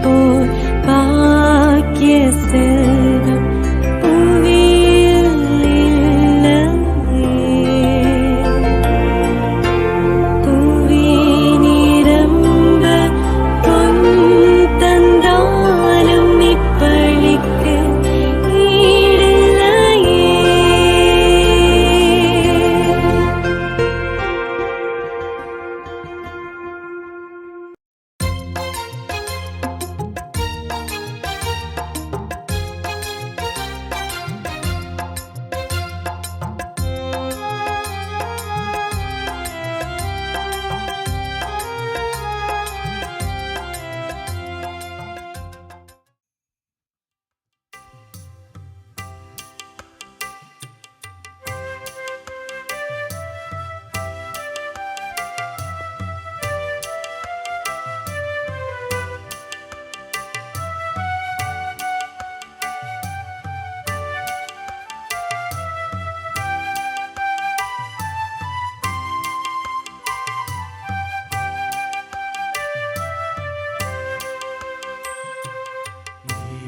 போல் பாக்கிய செல்வம் புவியில் இல்லையே. புவி நிரம்ப பொன் தந்தாலும் இப்பளிக்கு ஈடில்லையே.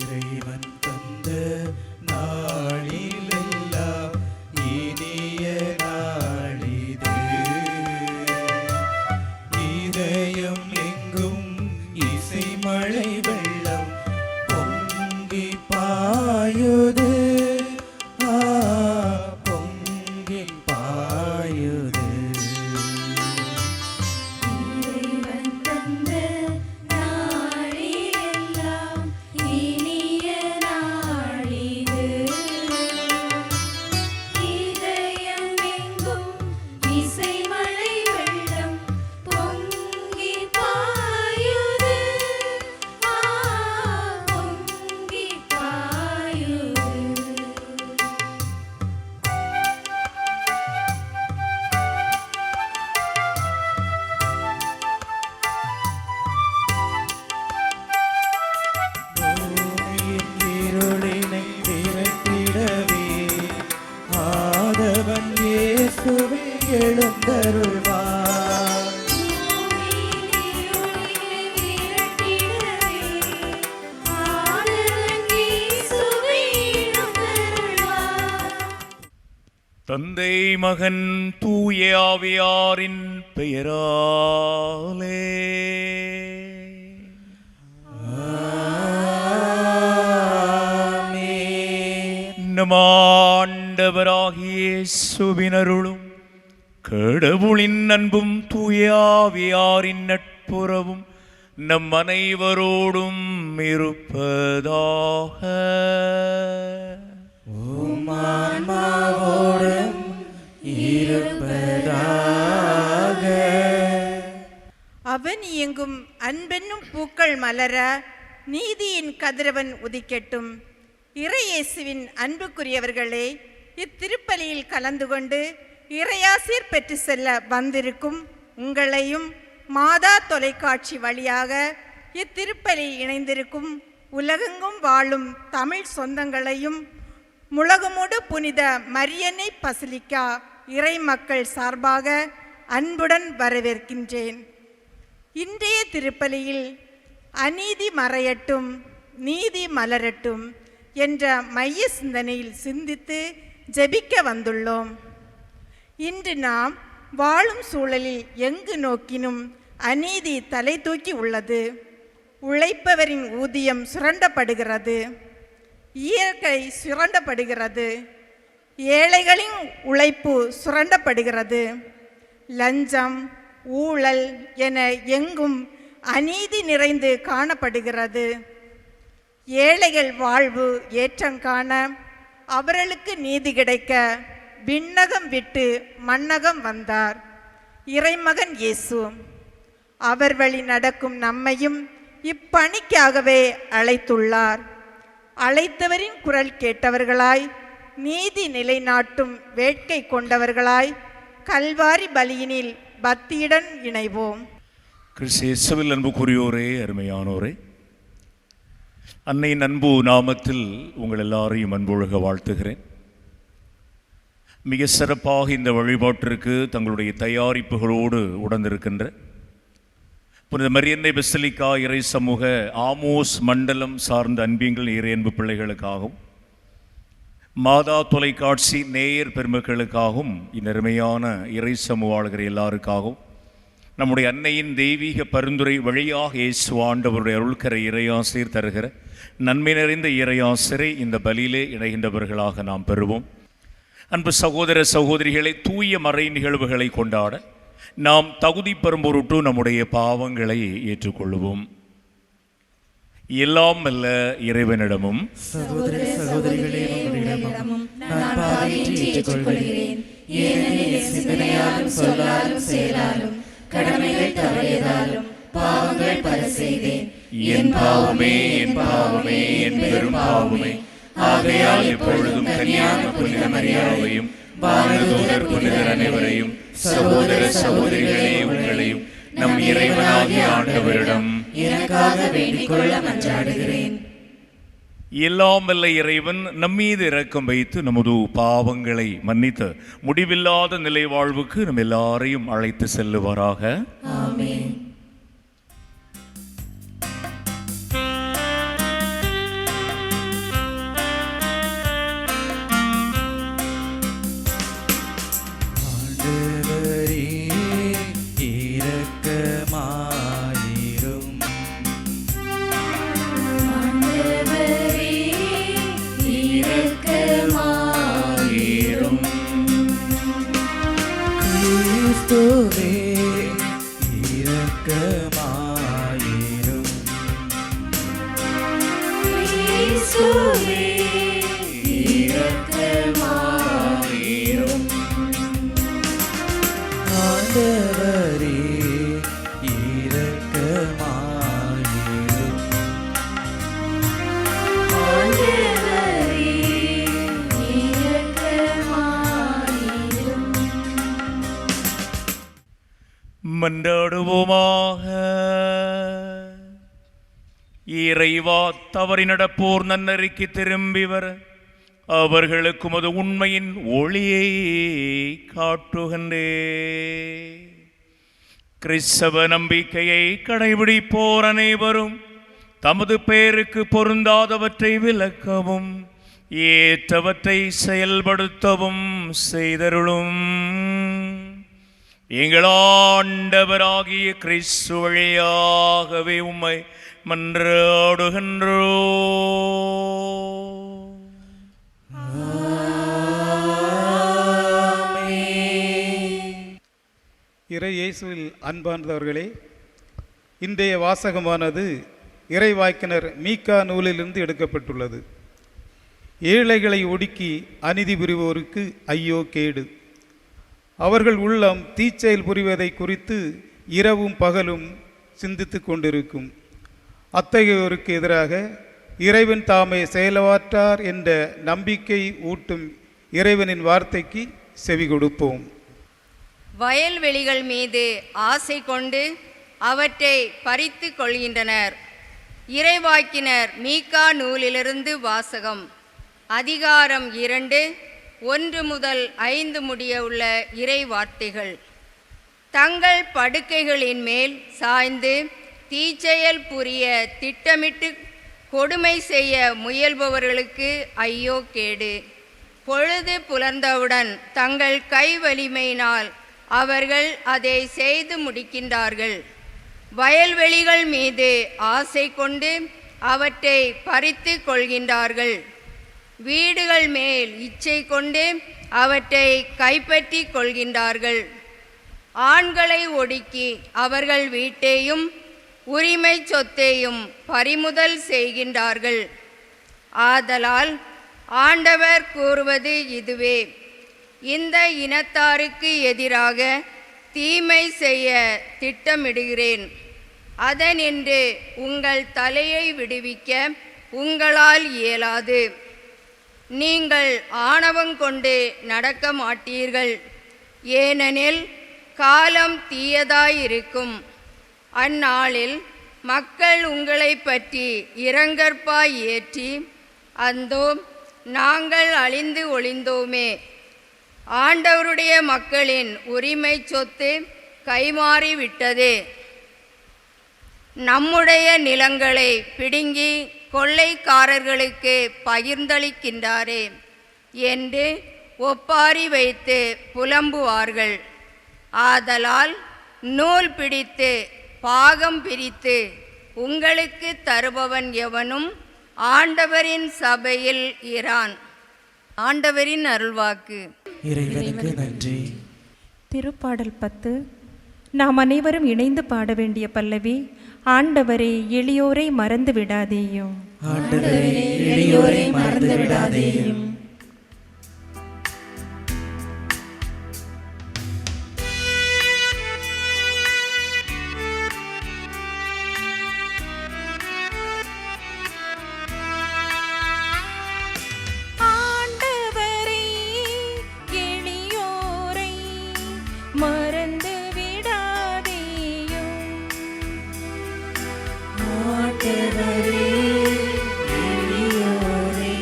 இறைவன் தந்த நாளிலெல்லாம் இனிய நாளிது. இதயம் எங்கும் இசை மழை வெள்ளம் பொங்கி பாயுது. பொங்கி பாயுது. இறைவன் தந்த நாளிலெல்லாம் இனிய நாளிது. இதயம் எங்கும் இசை மழை வெள்ளம் பொங்கி பாயுது. பொங்கி பாயுது. பூமியின் இருளினை விரட்டிடவே ஆதவன் இயேசுவே எழுந்தருள்வார். தந்தை மகன் தூய ஆவியாரின் பெயராலே நம் ஆண்டவராகிய இயேசுவின் அருளும் கடவுளின் அன்பும் தூய ஆவியாரின் நட்புறவும் நம் அனைவரோடும் இருப்பதாக. ஆன்மாவோடும் இருப்பதாக. அவன் இயங்கும் அன்பென்னும் பூக்கள் மலர நீதியின் கதிரவன் உதிக்கட்டும். இறையேசுவின் அன்புக்குரியவர்களே, இத்திருப்பலியில் கலந்து கொண்டு இறையாசீர் பெற்று செல்ல வந்திருக்கும் உங்களையும் மாதா தொலைக்காட்சி வழியாக இத்திருப்பலியில் இணைந்திருக்கும் உலகெங்கும் வாழும் தமிழ் சொந்தங்களையும் முழகுமுடு புனித மரியன்னை பசிலிக்கா இறை மக்கள் சார்பாக அன்புடன் வரவேற்கின்றேன். இன்றைய திருப்பலியில் அநீதி மறையட்டும் நீதி மலரட்டும் என்ற மைய சிந்தனையில் சிந்தித்து ஜெபிக்க வந்துள்ளோம். இன்று நாம் வாழும் சூழலில் எங்கு நோக்கினும் அநீதி தலை தூக்கி உள்ளது. உழைப்பவரின் ஊதியம் சுரண்டப்படுகிறது, இயற்கை சுரண்டப்படுகிறது, ஏழைகளின் உழைப்பு சுரண்டப்படுகிறது. லஞ்சம் ஊழல் என எங்கும் அநீதி நிறைந்து காணப்படுகிறது. ஏழைகள் வாழ்வு ஏற்றங்காண அவர்களுக்கு நீதி கிடைக்க விண்ணகம் விட்டு மண்ணகம் வந்தார் இறைமகன் இயேசு. அவர் வழி நடக்கும் நம்மையும் இப்பணிக்காகவே அழைத்துள்ளார். அழைத்தவரின் குரல் கேட்டவர்களாய் நீதி நிலைநாட்டும் வேட்கை கொண்டவர்களாய் கல்வாரி பலியினில் பக்தியுடன் இணைவோம். கிறிஸ்து இயேசுவில் அன்புக்குரியோரே, அருமையானோரே, அன்னையின் அன்பு நாமத்தில் உங்கள் எல்லாரையும் அன்பொழுக வாழ்த்துகிறேன். மிக சிறப்பாக இந்த வழிபாட்டிற்கு தங்களுடைய தயாரிப்புகளோடு உடனிருக்கின்ற புனித மரியன்னை பெசிலிக்கா இறை சமூக ஆமோஸ் மண்டலம் சார்ந்த அன்பியங்கள் இறையன்பு பிள்ளைகளுக்காகவும் மாதா தொலைக்காட்சி நேயர் பெருமக்களுக்காகவும் இந்நெருமையான இறை சமூக எல்லாருக்காகவும் நம்முடைய அன்னையின் தெய்வீக பரிந்துரை வழியாக இயேசு ஆண்டவருடைய அருள்கரை இறையாசிரியர் தருகிற நன்மை நிறைந்த இறையாசிரை இந்த பலியிலே இணைகின்றவர்களாக நாம் பெறுவோம். அன்பு சகோதர சகோதரிகளை, தூய மறை நிகழ்வுகளை கொண்டாட நாம் தகுதி பெறும் பொருட்டு நம்முடைய பாவங்களை ஏற்றுக்கொள்வோம். எல்லாம் அல்ல இறைவனிடமும் சகோதர சகோதரிகளே, உங்களிடமும் நான் பாவியை ஏற்றுக்கொள்கிறேன். ஏனெனில் என் சிந்தனையாலும் சொல்லாலும் செயலாலும் கடமைகள் தவறியதாலும் பாவங்கள் பல செய்தேன். என் பாவமே, என் பாவமே, என் பெரும் பாவமே. ஆகையால் எப்பொழுதும் கன்னியான புனித மரியாதையும் வானதூதர் புனிதர் அனைவரையும் சகோதர சகோதரிகளே உங்களையும் நம் இறைவனாகிய ஆண்டவரிடம் எனக்காக வேண்டிக் கொள்ள மன்றாடுகிறேன். எல்லாம் வல்ல இறைவன் நம்மீது இரக்கம் வைத்து நமது பாவங்களை மன்னித்து முடிவில்லாத நிலை வாழ்வுக்கு நம் எல்லாரையும் அழைத்து செல்லுவாராக. ஆமென். ஆண்டவரே இரக்கமாயிரும். ஆண்டவரே இரக்கமாயிரும். கிறிஸ்துவே இரக்கமாயிரும். இயேசுவே இரக்கமாயிரும். ஆண்டவரே இரக்கமாயிரும். ஆண்டவரே இரக்கமாயிரும். மன்றாடுவோமாக. இறைவா, தவறி நடப்போர் நன்னறிக்கு திரும்பி வர அவர்களுக்கு உமது உண்மையின் ஒளியை காட்டுகின்றே. கிறிஸ்தவ நம்பிக்கையை கடைபிடிப்போர் அனைவரும் தமது பெயருக்கு பொருந்தாதவற்றை விலக்கவும் ஏற்றவற்றை செயல்படுத்தவும் செய்தருளும். எங்கள் ஆண்டவராகிய கிறிஸ்து வழியாகவே உம்மை மன்றாடுகின்றோ. இறை இயேசுவில் அன்பார்ந்தவர்களே, இன்றைய வாசகமானது இறைவாக்கினர் மீகா நூலிலிருந்து எடுக்கப்பட்டுள்ளது. ஏழைகளை ஒடுக்கி அநீதி புரிவோருக்கு ஐயோ கேடு. அவர்கள் உள்ளம் தீச்செயல் புரிவதை குறித்து இரவும் பகலும் சிந்தித்து கொண்டிருக்கும். அத்தகையோருக்கு எதிராக இறைவன் தாமே செயலாற்றார் என்ற நம்பிக்கை ஊட்டும் இறைவனின் வார்த்தைக்கு செவி கொடுப்போம். வயல்வெளிகள் மீது ஆசை கொண்டு அவற்றை பறித்து கொள்கின்றனர். இறைவாக்கினர் மீகா நூலிலிருந்து வாசகம். அதிகாரம் 2, 1 முதல் 5 முடிய உள்ள இறை வார்த்தைகள். தங்கள் படுக்கைகளின் மேல் சாய்ந்து தீச்செயல் புரிய திட்டமிட்டு கொடுமை செய்ய முயல்பவர்களுக்கு ஐயோ கேடு. பொழுது புலர்ந்தவுடன் தங்கள் கை வலிமையினால் அவர்கள் அதை செய்து முடிக்கின்றார்கள். வயல்வெளிகள் மீது ஆசை கொண்டு அவற்றை பறித்து கொள்கின்றார்கள். வீடுகள் மேல் இச்சை கொண்டு அவற்றை கைப்பற்றி கொள்கின்றார்கள். ஆண்களை ஒடுக்கி அவர்கள் வீட்டையும் உரிமை சொத்தையும் பறிமுதல் செய்கின்றார்கள். ஆதலால் ஆண்டவர் கூறுவது இதுவே: இந்த இனத்தாருக்கு எதிராக தீமை செய்ய திட்டமிடுகிறேன். அதனின்று உங்கள் தலையை விடுவிக்க உங்களால் இயலாது. நீங்கள் ஆணவம் கொண்டு நடக்க மாட்டீர்கள், ஏனெனில் காலம் தீயதாயிருக்கும். அந்நாளில் மக்கள் உங்களை பற்றி இரங்கற்பாய் ஏற்றி, அந்தோ நாங்கள் அழிந்து ஒளிந்தோமே, ஆண்டவருடைய மக்களின் உரிமை சொத்து கைமாறிவிட்டது. நம்முடைய நிலங்களை பிடுங்கி கொள்ளைக்காரர்களுக்கு பகிர்ந்தளிக்கின்றாரே என்று ஒப்பாரி வைத்து புலம்புவார்கள். ஆதலால் நூல் பிடித்து பாகம் பிரித்து உங்களுக்கு தருபவன் எவனும் ஆண்டவரின் சபையில் இரான். ஆண்டவரின் அருள்வாக்கு. இறைவனுக்கு நன்றி. திருப்பாடல் 10. நாம் அனைவரும் இணைந்து பாட வேண்டிய பல்லவி. ஆண்டவரே எளியோரை மறந்து விடாதேயும். ஆண்டவரே எளியோரை மறந்து விடாதேயும். ஆண்டவரே எளியோரை மறந்து விடாதேயும். ஆண்டவரே எளியோரை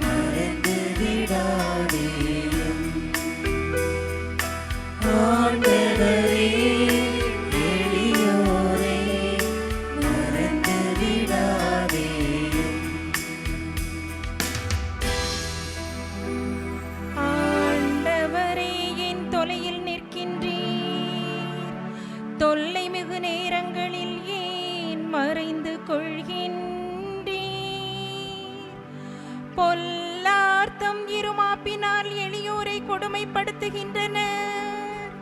மறந்து விடாதேயும். ஆண்டவரே எளியோரை மறந்து விடாதேயும். ஆண்டவரே என் தொலையில் நிற்கின்றீர். தொல்லை மிகு நேரங்களில் ஏன் மறைந்து கொள்கின்றீர்? பொல்லார்த்தம் இருமாப்பினால் எளியோரை கொடுமைப்படுத்துகின்றனர்.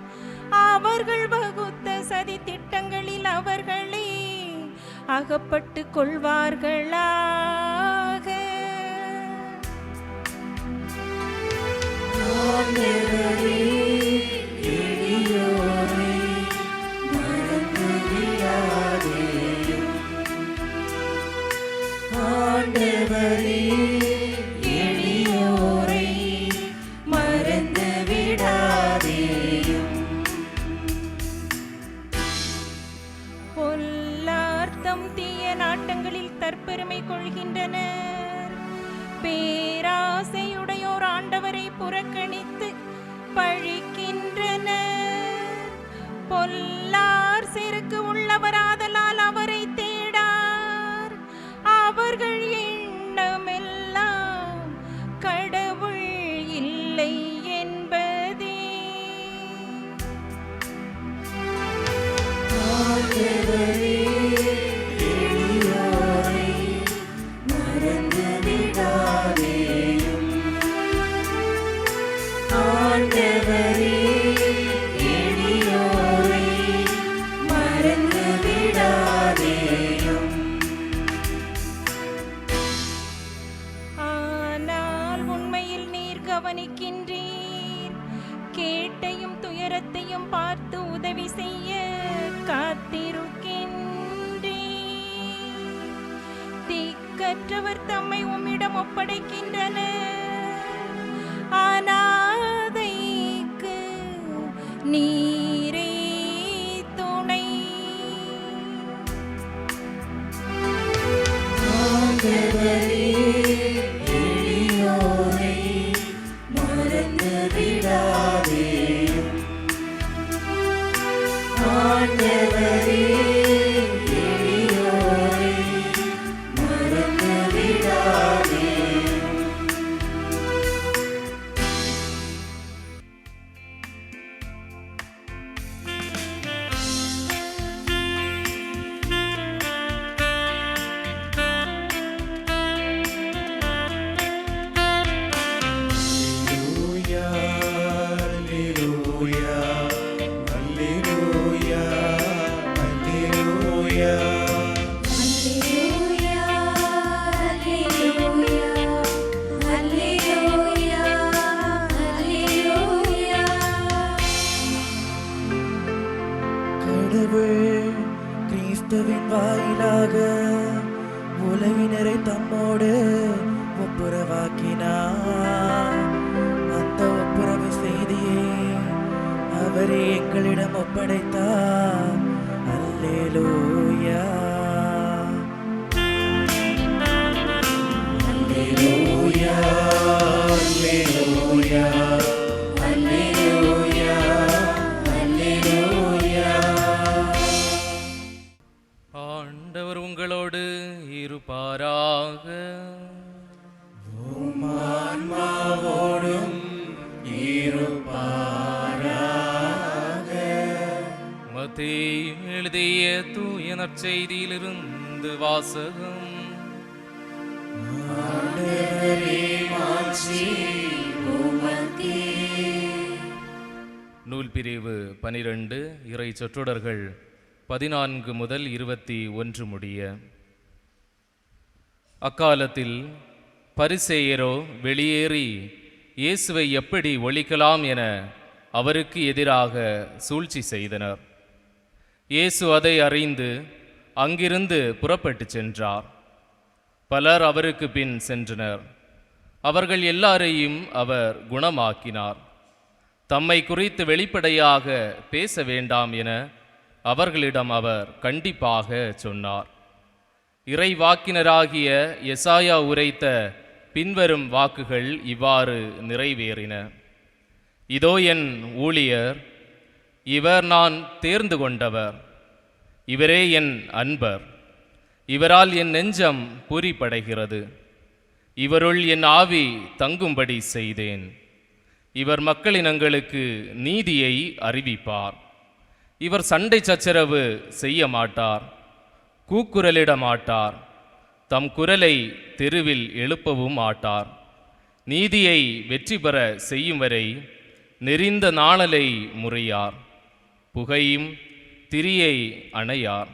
அவர்கள் வகுத்த சதி திட்டங்களில் அவர்களே அகப்பட்டு கொள்வார்களாக. ஆண்டவரே எளியோரை மறந்து விடாதேயும். ஆண்டவரே எளியோரை மறந்து விடாதேயும். பொல்லார்த்தம் தீய நாட்டங்களில் தற்பெருமை கொள்கின்றனர். பேராசையுடையோர் ஆண்டவரை புறக்கணித்து பழிக்கின்றனர். பொல்லார் செருக்கு உள்ளவராதலால் அவரை தேடார். அவர்கள் எண்ணமெல்லாம் கடவுள் இல்லை என்பதே. ஆண்டவரே எளியோரை மறந்து விடாதேயும். ஆண்டவரே எளியோரை மறந்து விடாதேயும். ஆனால் உண்மையில் நீர் கவனிக்கின்றீர். கேட்டையும் துயரத்தையும் பார்த்து உதவி செய்ய காத்திருக்கின்றீர். திக்கற்றவர் தம்மை உம்மிடம் ஒப்படைக்கின்றனர். அநாதைக்கு நீரே துணை. ஆண்டவரே எளியோரை மறந்து விடாதேயும். ஆண்டவரே எளியோரை மறந்து விடாதேயும். Alleluia, alleluia, alleluia, alleluia. அல்லேலூயா, அல்லேலூயா, அல்லேலூயா. கடவுள் கிறிஸ்துவின் வாயிலாக உலகினரை தம்மோடு ஒப்புரவாக்கினார். அந்த ஒப்புரவு செய்தியை அவரே எங்களிடம் ஒப்படைத்தார். அல்லேலூயா, அல்லேலூயா, அல்லேலூயா, அல்லேலூயா, அல்லேலூயா. உங்களோடு இருப்பாராக. மத்தேயு எழுதிய தூய நற்செய்தியிலிருந்து வாசகம். நூல் பிரிவு 12 இறை சொற்றொடர்கள் 14 முதல் 21 முடிய. அக்காலத்தில் பரிசேயரோ வெளியேறி இயேசுவை எப்படி ஒழிக்கலாம் என அவருக்கு எதிராக சூழ்ச்சி செய்தனர். இயேசு அதை அறிந்து அங்கிருந்து புறப்பட்டு சென்றார். பலர் அவருக்கு பின் சென்றனர். அவர்கள் எல்லாரையும் அவர் குணமாக்கினார். தம்மை குறித்து வெளிப்படையாக பேச வேண்டாம் என அவர்களிடம் அவர் கண்டிப்பாக சொன்னார். இறைவாக்கினராகிய எசாயா உரைத்த பின்வரும் வாக்குகள் இவ்வாறு நிறைவேறின. இதோ என் ஊழியர், இவர் நான் தேர்ந்து கொண்டவர், இவரே என் அன்பர், இவரால் என் நெஞ்சம் பூரிப்படைகிறது, இவருள் என் ஆவி தங்கும்படி செய்தேன். இவர் மக்களினங்களுக்கு நீதியை அறிவிப்பார். இவர் சண்டை சச்சரவு செய்ய மாட்டார், கூக்குரலிட மாட்டார், தம் குரலை தெருவில் எழுப்பவும் மாட்டார். நீதியை வெற்றி பெற செய்யும் வரை நெறிந்த நாணலை முறையார், புகையும் திரியை அணையார்.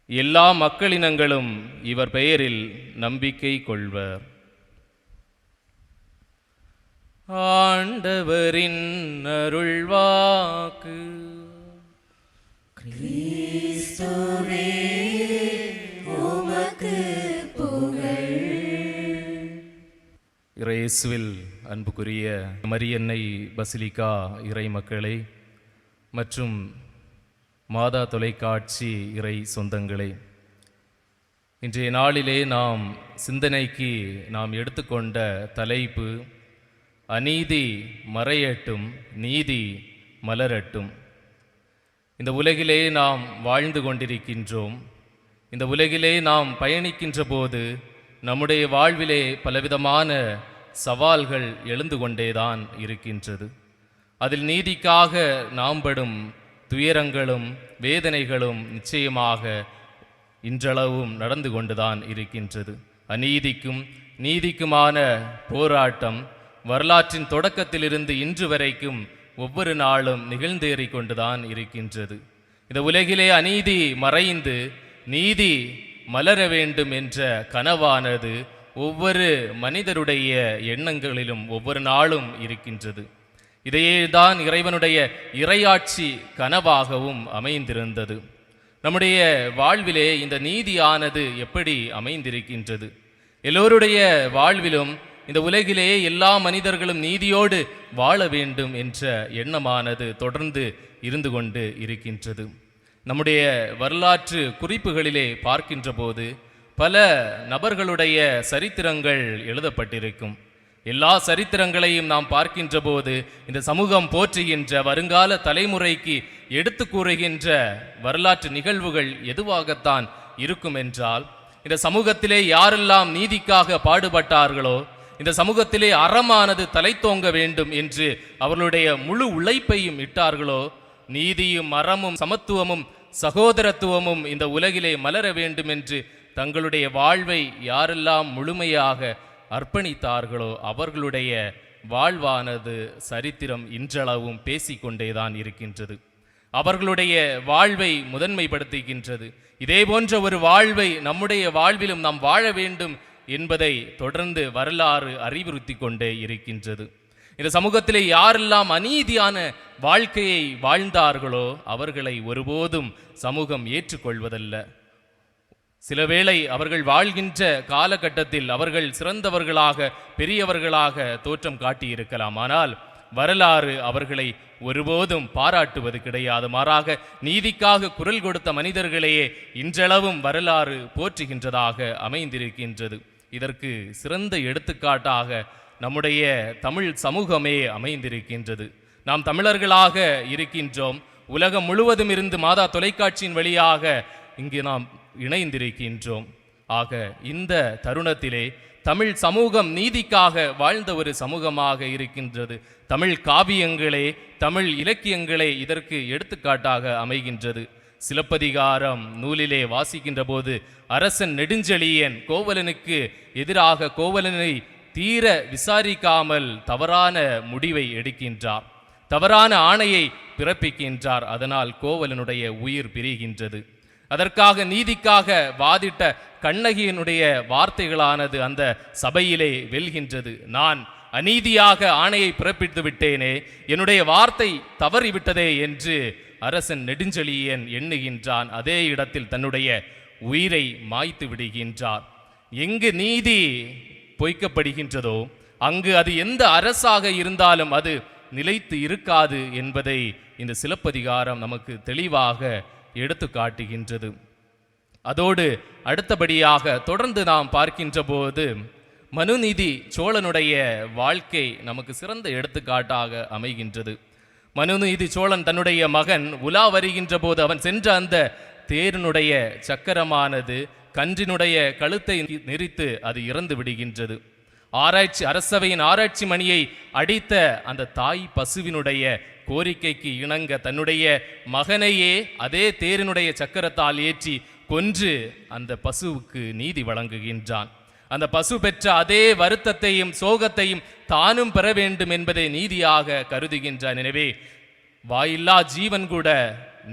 எல்லா மக்களினங்களும் இவர் பெயரில் நம்பிக்கை கொள்வர். ஆண்டவரின் அருள்வாக்கு. இயேசுவில் அன்புக்குரிய மரியன்னை பசிலிக்கா இறை மக்களே மற்றும் மாதா தொலைக்காட்சி இறை சொந்தங்களே, இன்றைய நாளிலே நாம் சிந்தனைக்கு எடுத்துக்கொண்ட தலைப்பு அநீதி மறையட்டும், நீதி மலரட்டும். இந்த உலகிலே நாம் வாழ்ந்து கொண்டிருக்கின்றோம். இந்த உலகிலே நாம் பயணிக்கின்ற போது நம்முடைய வாழ்விலே பலவிதமான சவால்கள் எழுந்து கொண்டேதான் இருக்கின்றது. அதில் நீதிக்காக நாம் படும் துயரங்களும் வேதனைகளும் நிச்சயமாக இன்றளவும் நடந்து கொண்டுதான் இருக்கின்றது. அநீதிக்கும் நீதிக்குமான போராட்டம் வரலாற்றின் தொடக்கத்திலிருந்து இன்று வரைக்கும் ஒவ்வொரு நாளும் நிகழ்ந்தேறிக் கொண்டுதான் இருக்கின்றது. இந்த உலகிலே அநீதி மறைந்து நீதி மலர வேண்டும் என்ற கனவானது ஒவ்வொரு மனிதருடைய எண்ணங்களிலும் ஒவ்வொரு நாளும் இருக்கின்றது. இதையே தான் இறைவனுடைய இறையாட்சி கனவாகவும் அமைந்திருந்தது. நம்முடைய வாழ்விலே இந்த நீதியானது எப்படி அமைந்திருக்கின்றது? எல்லோருடைய வாழ்விலும் இந்த உலகிலே எல்லா மனிதர்களும் நீதியோடு வாழ வேண்டும் என்ற எண்ணமானது தொடர்ந்து இருந்து கொண்டு இருக்கின்றது. நம்முடைய வரலாற்று குறிப்புகளிலே பார்க்கின்ற போது பல நபர்களுடைய சரித்திரங்கள் எழுதப்பட்டிருக்கும். எல்லா சரித்திரங்களையும் நாம் பார்க்கின்ற போது இந்த சமூகம் போற்றுகின்ற வருங்கால தலைமுறைக்கு எடுத்து கூறுகின்ற வரலாற்று நிகழ்வுகள் எதுவாகத்தான் இருக்கும் என்றால், இந்த சமூகத்திலே யாரெல்லாம் நீதிக்காக பாடுபட்டார்களோ, இந்த சமூகத்திலே அறமானது தலைத்தோங்க வேண்டும் என்று அவர்களுடைய முழு உழைப்பையும் இட்டார்களோ, நீதியும் அறமும் சமத்துவமும் சகோதரத்துவமும் இந்த உலகிலே மலர வேண்டும் என்று தங்களுடைய வாழ்வை யாரெல்லாம் முழுமையாக அர்ப்பணித்தார்களோ அவர்களுடைய வாழ்வானது சரித்திரம் இன்றளவும் பேசிக்கொண்டேதான் இருக்கின்றது. அவர்களுடைய வாழ்வை முதன்மைப்படுத்துகின்றது. இதே போன்ற ஒரு வாழ்வை நம்முடைய வாழ்விலும் நாம் வாழ வேண்டும் என்பதை தொடர்ந்து வரலாறு அறிவுறுத்தி கொண்டே இருக்கின்றது. இந்த சமூகத்திலே யாரெல்லாம் அநீதியான வாழ்க்கையை வாழ்ந்தார்களோ அவர்களை ஒருபோதும் சமூகம் ஏற்றுக்கொள்வதல்ல. சில வேளை அவர்கள் வாழ்கின்ற காலகட்டத்தில் அவர்கள் சிறந்தவர்களாக பெரியவர்களாக தோற்றம் காட்டியிருக்கலாம். ஆனால் வரலாறு அவர்களை ஒருபோதும் பாராட்டுவது கிடையாது. மாறாக நீதிக்காக குரல் கொடுத்த மனிதர்களையே இன்றளவும் வரலாறு போற்றுகின்றதாக அமைந்திருக்கின்றது. இதற்கு சிறந்த எடுத்துக்காட்டாக நம்முடைய தமிழ் சமூகமே அமைந்திருக்கின்றது. நாம் தமிழர்களாக இருக்கின்றோம். உலகம் முழுவதும் இருந்து மாதா தொலைக்காட்சியின் வழியாக இங்கு நாம் இணைந்திருக்கின்றோம். ஆக இந்த தருணத்திலே தமிழ் சமூகம் நீதிக்காக வாழ்ந்த ஒரு சமூகமாக இருக்கின்றது. தமிழ் காவியங்களே, தமிழ் இலக்கியங்களே இதற்கு எடுத்துக்காட்டாக அமைகின்றது. சிலப்பதிகாரம் நூலிலே வாசிக்கின்ற போது அரசன் நெடுஞ்செழியன் கோவலனுக்கு எதிராக கோவலனை தீர விசாரிக்காமல் தவறான முடிவை எடுக்கின்றார், தவறான ஆணையை பிறப்பிக்கின்றார். அதனால் கோவலனுடைய உயிர் பிரிகின்றது. அதற்காக நீதிக்காக வாதிட்ட கண்ணகியினுடைய வார்த்தைகளானது அந்த சபையிலே வெல்கின்றது. நான் அநீதியாக ஆணையை பிறப்பித்து விட்டேனே, என்னுடைய வார்த்தை தவறிவிட்டதே என்று அரசன் நெடுஞ்செழியன் எண்ணுகின்றான். அதே இடத்தில் தன்னுடைய உயிரை மாய்த்து விடுகின்றார். எங்கு நீதி பொய்க்கப்படுகின்றதோ அங்கு அது எந்த அரசாக இருந்தாலும் அது நிலைத்து இருக்காது என்பதை இந்த சிலப்பதிகாரம் நமக்கு தெளிவாக எடுத்து காட்டுகின்றது. அதோடு அடுத்தபடியாக தொடர்ந்து நாம் பார்க்கின்ற போது மனுநீதி சோழனுடைய வாழ்க்கை நமக்கு சிறந்த எடுத்துக்காட்டாக அமைகின்றது. மனுநீதி சோழன் தன்னுடைய மகன் உலா வருகின்ற போது அவன் சென்ற அந்த தேரினுடைய சக்கரமானது கன்றினுடைய கழுத்தை நெரித்து அது இறந்து விடுகின்றது. அரசவையின் ஆராய்ச்சி மணியை அடித்த அந்த தாய் பசுவினுடைய கோரிக்கைக்கு இணங்க தன்னுடைய மகனையே அதே தேரினுடைய சக்கரத்தால் ஏற்றி கொன்று அந்த பசுவுக்கு நீதி வழங்குகின்றான். அந்த பசு பெற்ற அதே வருத்தத்தையும் சோகத்தையும் தானும் பெற வேண்டும் என்பதை நீதியாக கருதுகின்றான். எனவே வாயில்லா ஜீவன் கூட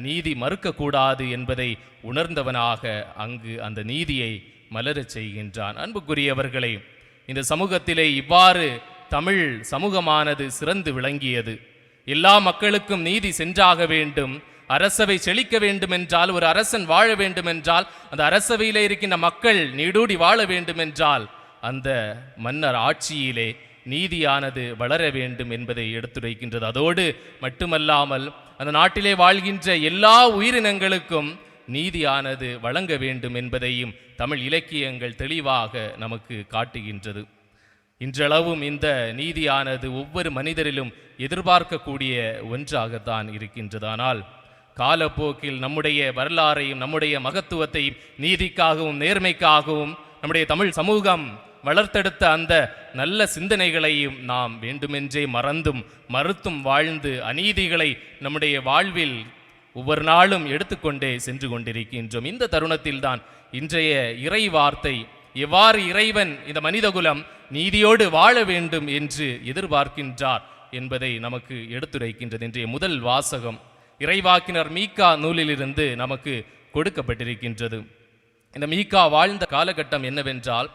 நீதி மறுக்கக்கூடாது என்பதை உணர்ந்தவனாக அங்கு அந்த நீதியை மலரச் செய்கின்றான். அன்புக்குரியவர்களே, இந்த சமூகத்திலே இவ்வாறு தமிழ் சமூகமானது சிறந்து விளங்கியது. எல்லா மக்களுக்கும் நீதி சென்றாக வேண்டும், அரசவை செழிக்க வேண்டும் என்றால், ஒரு அரசன் வாழ வேண்டும் என்றால், அந்த அரசவையிலே இருக்கின்ற மக்கள் நீடூடி வாழ வேண்டும் என்றால் அந்த மன்னர் ஆட்சியிலே நீதியானது வளர வேண்டும் என்பதை எடுத்துரைக்கின்றது. அதோடு மட்டுமல்லாமல் அந்த நாட்டிலே வாழ்கின்ற எல்லா உயிரினங்களுக்கும் நீதியானது வழங்க வேண்டும் என்பதையும் தமிழ் இலக்கியங்கள் தெளிவாக நமக்கு காட்டுகின்றது. இன்றளவும் இந்த நீதியானது ஒவ்வொரு மனிதரிலும் எதிர்பார்க்கக்கூடிய ஒன்றாகத்தான் இருக்கின்றது. ஆனால் காலப்போக்கில் நம்முடைய வரலாறையும் நம்முடைய மகத்துவத்தையும் நீதிக்காகவும் நேர்மைக்காகவும் நம்முடைய தமிழ் சமூகம் வளர்த்தெடுத்த அந்த நல்ல சிந்தனைகளையும் நாம் வேண்டுமென்றே மறுத்தும் வாழ்ந்து அநீதிகளை நம்முடைய வாழ்வில் ஒவ்வொரு நாளும் எடுத்துக்கொண்டே சென்று கொண்டிருக்கின்றோம். இந்த தருணத்தில்தான் இன்றைய இறை வார்த்தை எவ்வாறு இறைவன் இந்த மனிதகுலம் நீதியோடு வாழ வேண்டும் என்று எதிர்பார்க்கின்றார் என்பதை நமக்கு எடுத்துரைக்கின்றது. இன்றைய முதல் வாசகம் இறைவாக்கினர் மீகா நூலிலிருந்து நமக்கு கொடுக்கப்பட்டிருக்கின்றது. இந்த மீகா வாழ்ந்த காலகட்டம் என்னவென்றால்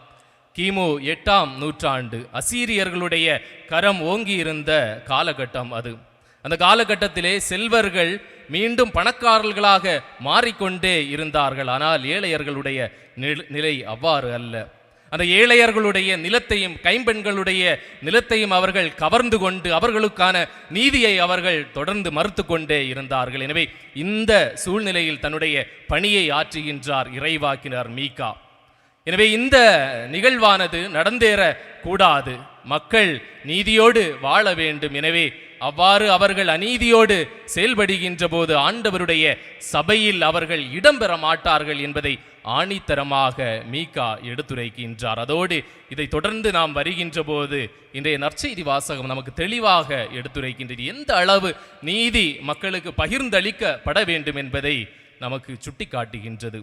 கிமு 8ஆம் நூற்றாண்டு அசீரியர்களுடைய கரம் ஓங்கி இருந்த காலகட்டம் அது. அந்த காலகட்டத்திலே செல்வர்கள் மீண்டும் பணக்காரர்களாக மாறிக்கொண்டே இருந்தார்கள். ஆனால் ஏழையர்களுடைய நிலை அவ்வாறு அல்ல. அந்த ஏழையர்களுடைய நிலத்தையும் கைம்பெண்களுடைய நிலத்தையும் அவர்கள் கவர்ந்து கொண்டு அவர்களுக்கான நீதியை அவர்கள் தொடர்ந்து மறுத்து கொண்டே இருந்தார்கள். எனவே இந்த சூழ்நிலையில் தன்னுடைய பணியை ஆற்றுகின்றார் இறைவாக்கினர் மீகா. எனவே இந்த நிகழ்வானது நடந்தேற கூடாது, மக்கள் நீதியோடு வாழ வேண்டும். எனவே அவ்வாறு அவர்கள் அநீதியோடு செயல்படுகின்ற போது ஆண்டவருடைய சபையில் அவர்கள் இடம்பெற மாட்டார்கள் என்பதை ஆணித்தரமாக மீகா எடுத்துரைக்கின்றார். அதோடு இதை தொடர்ந்து நாம் வருகின்ற போது இன்றைய நற்செய்தி வாசகம் நமக்கு தெளிவாக எடுத்துரைக்கின்றது. எந்த அளவு நீதி மக்களுக்கு பகிர்ந்தளிக்கப்பட வேண்டும் என்பதை நமக்கு சுட்டி காட்டுகின்றது.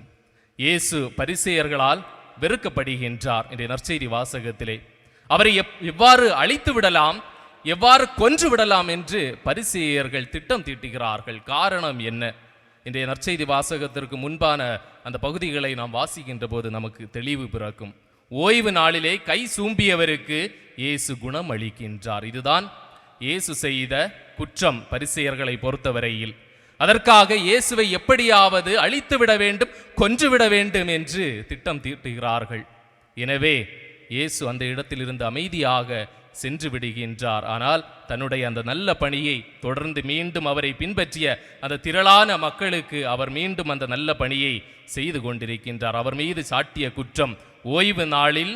இயேசு பரிசேயர்களால் வெறுக்கப்படுகின்றார். இன்றைய நற்செய்தி வாசகத்திலே அவரை எவ்வாறு அழித்து விடலாம், எவ்வாறு கொன்று விடலாம் என்று பரிசேயர்கள் திட்டம் தீட்டுகிறார்கள். காரணம் என்ன? இன்றைய நற்செய்தி வாசகத்திற்கு முன்பான அந்த பகுதிகளை நாம் வாசிக்கின்ற போது நமக்கு தெளிவு பிறக்கும். ஓய்வு நாளிலே கை சூம்பியவருக்கு இயேசு குணம் அளிக்கின்றார். இதுதான் இயேசு செய்த குற்றம் பரிசேயர்களை பொறுத்தவரையில். அதற்காக இயேசுவை எப்படியாவது அழித்துவிட வேண்டும், கொன்றுவிட வேண்டும் என்று திட்டம் தீட்டுகிறார்கள். எனவே இயேசு அந்த இடத்திலிருந்து அமைதியாக சென்று விடுகின்றார். ஆனால் தன்னுடைய அந்த நல்ல பணியை தொடர்ந்து மீண்டும் அவரை பின்பற்றிய அந்த திரளான மக்களுக்கு அவர் மீண்டும் அந்த நல்ல பணியை செய்து கொண்டிருக்கின்றார். அவர் மீது சாட்டிய குற்றம் ஓய்வு நாளில்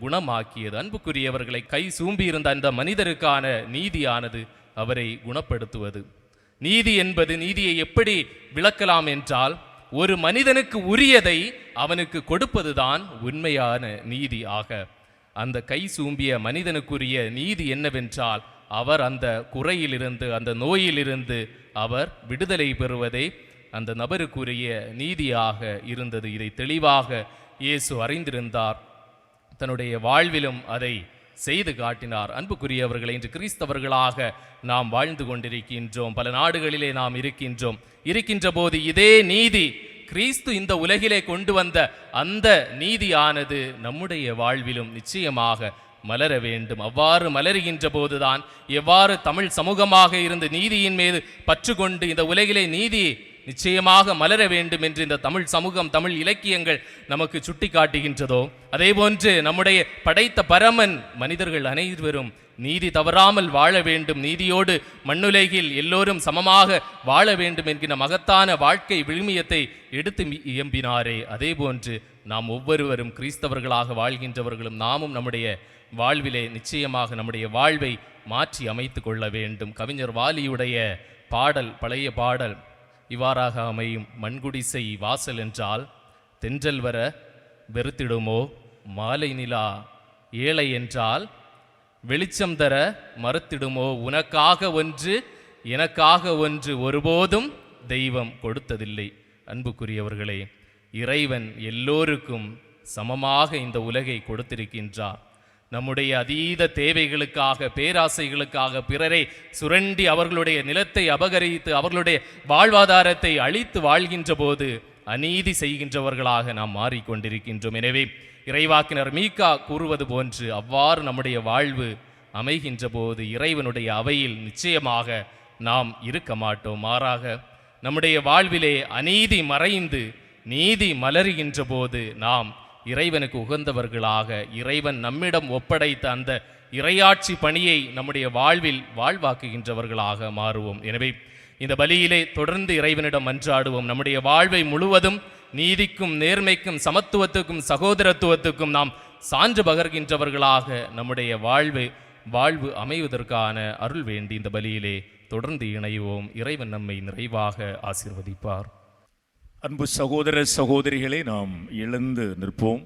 குணமாக்கியது. அன்புக்குரியவர்களை, கை சூம்பியிருந்த அந்த மனிதருக்கான நீதியானது அவரை குணப்படுத்துவது. நீதி என்பது, நீதியை எப்படி விளக்கலாம் என்றால், ஒரு மனிதனுக்கு உரியதை அவனுக்கு கொடுப்பதுதான் உண்மையான நீதி ஆக. அந்த கை சூம்பிய மனிதனுக்குரிய நீதி என்னவென்றால், அவர் அந்த குறையிலிருந்து, அந்த நோயிலிருந்து அவர் விடுதலை பெறுவதே அந்த நபருக்குரிய நீதியாக இருந்தது. இதை தெளிவாக இயேசு அறிந்திருந்தார், தன்னுடைய வாழ்விலும் அதை செய்து காட்டினார். அன்புக்குரியவர்களை, இன்று கிறிஸ்தவர்களாக நாம் வாழ்ந்து கொண்டிருக்கின்றோம். பல நாடுகளிலே நாம் இருக்கின்ற போது இதே நீதி, கிறிஸ்து இந்த உலகிலே கொண்டு வந்த அந்த நீதியானது நம்முடைய வாழ்விலும் நிச்சயமாக மலர வேண்டும். அவ்வாறு மலருகின்ற போதுதான் எவ்வாறு தமிழ் சமூகமாக இருந்து நீதியின் மீது பற்று கொண்டு இந்த உலகிலே நீதி நிச்சயமாக மலர வேண்டும் என்று இந்த தமிழ் சமூகம், தமிழ் இலக்கியங்கள் நமக்கு சுட்டி காட்டுகின்றதோ, அதே போன்று நம்முடைய படைத்த பரமன் மனிதர்கள் அனைவரும் நீதி தவறாமல் வாழ வேண்டும், நீதியோடு மண்ணுலகில் எல்லோரும் சமமாக வாழ வேண்டும் என்கிற மகத்தான வாழ்க்கை விழுமியத்தை எடுத்து இயம்பினாரே, அதே போன்று நாம் ஒவ்வொருவரும் கிறிஸ்தவர்களாக வாழ்கின்றவர்களும் நாமும் நம்முடைய வாழ்விலே நிச்சயமாக நம்முடைய வாழ்வை மாற்றி அமைத்து கொள்ள வேண்டும். கவிஞர் வாலியுடைய பாடல், பழைய பாடல் இவ்வாறாக அமையும்: மண்குடிசை வாசல் என்றால் தென்றல் வர வெறுத்திடுமோ, மாலை நிலா ஏழை என்றால் வெளிச்சம் தர மறுத்திடுமோ, உனக்காக ஒன்று எனக்காக ஒன்று ஒருபோதும் தெய்வம் கொடுத்ததில்லை. அன்புக்குரியவர்களே, இறைவன் எல்லோருக்கும் சமமாக இந்த உலகை கொடுத்திருக்கின்றார். நம்முடைய அதீத தேவைகளுக்காக, பேராசைகளுக்காக பிறரை சுரண்டி அவர்களுடைய நிலத்தை அபகரித்து அவர்களுடைய வாழ்வாதாரத்தை அழித்து வாழ்கின்ற போது அநீதி செய்கின்றவர்களாக நாம் மாறிக்கொண்டிருக்கின்றோம். எனவே இறைவாக்கினர் மீகா கூறுவது போன்று அவ்வாறு நம்முடைய வாழ்வு அமைகின்ற போது இறைவனுடைய அவையில் நிச்சயமாக நாம் இருக்க மாட்டோம். மாறாக நம்முடைய வாழ்விலே அநீதி மறைந்து நீதி மலருகின்ற போது நாம் இறைவனுக்கு உகந்தவர்களாக, இறைவன் நம்மிடம் ஒப்படைத்த அந்த இறையாட்சி பணியை நம்முடைய வாழ்வில் வாழ்வாக்குகின்றவர்களாக மாறுவோம். எனவே இந்த பலியிலே தொடர்ந்து இறைவனிடம் மன்றாடுவோம். நம்முடைய வாழ்வை முழுவதும் நீதிக்கும், நேர்மைக்கும், சமத்துவத்துக்கும், சகோதரத்துவத்துக்கும் நாம் சான்று பகர்கின்றவர்களாக நம்முடைய வாழ்வு அமைவதற்கான அருள் வேண்டி இந்த பலியிலே தொடர்ந்து இணைவோம். இறைவன் நம்மை நிறைவாக ஆசீர்வதிப்பார். அன்பு சகோதர சகோதரிகளை, நாம் எழுந்து நிற்போம்.